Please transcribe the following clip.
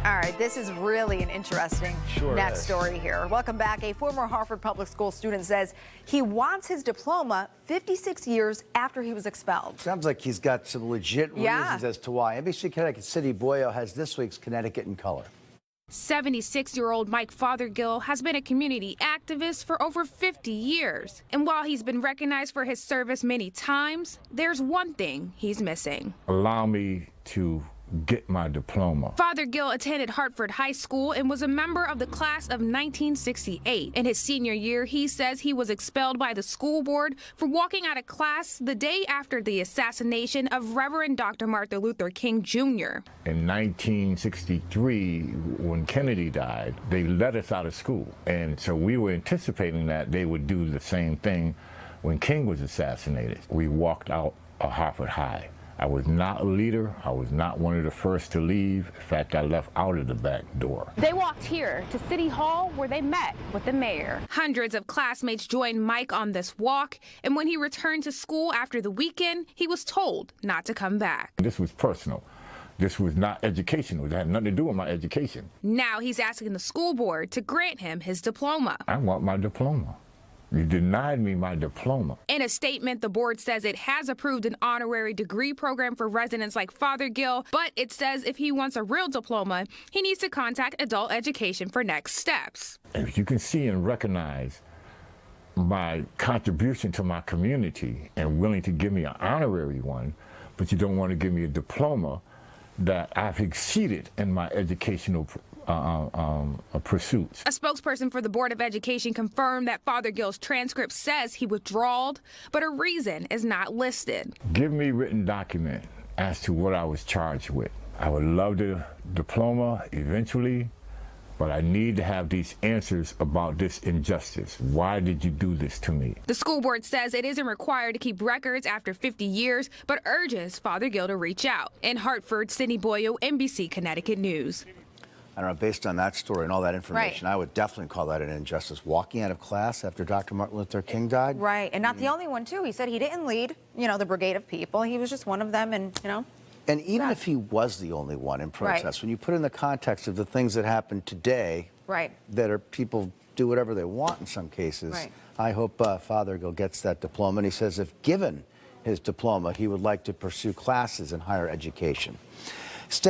All right, this is really an interesting next story here. Welcome back. A former Hartford Public School student says he wants his diploma 56 years after he was expelled. Sounds like he's got some legit reasons as to why. NBC Connecticut City Boyo has this week's Connecticut in color. 76-year-old Mike Fothergill has been a community activist for over 50 years. And while he's been recognized for his service many times, there's one thing he's missing. Allow me to get my diploma. Fothergill attended Hartford High School and was a member of the class of 1968. In his senior year, he says he was expelled by the school board for walking out of class the day after the assassination of Reverend Dr. Martin Luther King Jr. In 1963, when Kennedy died, they let us out of school. And so we were anticipating that they would do the same thing when King was assassinated. We walked out of Hartford High. I was not a leader. I was not one of the first to leave. In fact, I left out of the back door. They walked here to City Hall where they met with the mayor. Hundreds of classmates joined Mike on this walk, and when he returned to school after the weekend, he was told not to come back. This was personal. This was not educational. It had nothing to do with my education. Now he's asking the school board to grant him his diploma. I want my diploma. You denied me my diploma. In a statement, the board says it has approved an honorary degree program for residents like Fothergill, but it says if he wants a real diploma, he needs to contact adult education for next steps. If you can see and recognize my contribution to my community and willing to give me an honorary one, but you don't want to give me a diploma, that I've exceeded in my educational pursuits. A spokesperson for the Board of Education confirmed that Fothergill's transcript says he withdrawed, but a reason is not listed. Give me written document as to what I was charged with. I would love the diploma eventually, but I need to have these answers about this injustice. Why did you do this to me? The school board says it isn't required to keep records after 50 years, but urges Fothergill to reach out. In Hartford, Sydney Boyo, NBC Connecticut News. I don't know, based on that story and all that information, I would definitely call that an injustice. Walking out of class after Dr. Martin Luther King died? Right, and not the only one, too. He said he didn't lead, the brigade of people. He was just one of them, and, And even if he was the only one in protest, when you put in the context of the things that happen today, that are people do whatever they want in some cases, I hope Fothergill gets that diploma. And he says if given his diploma, he would like to pursue classes in higher education.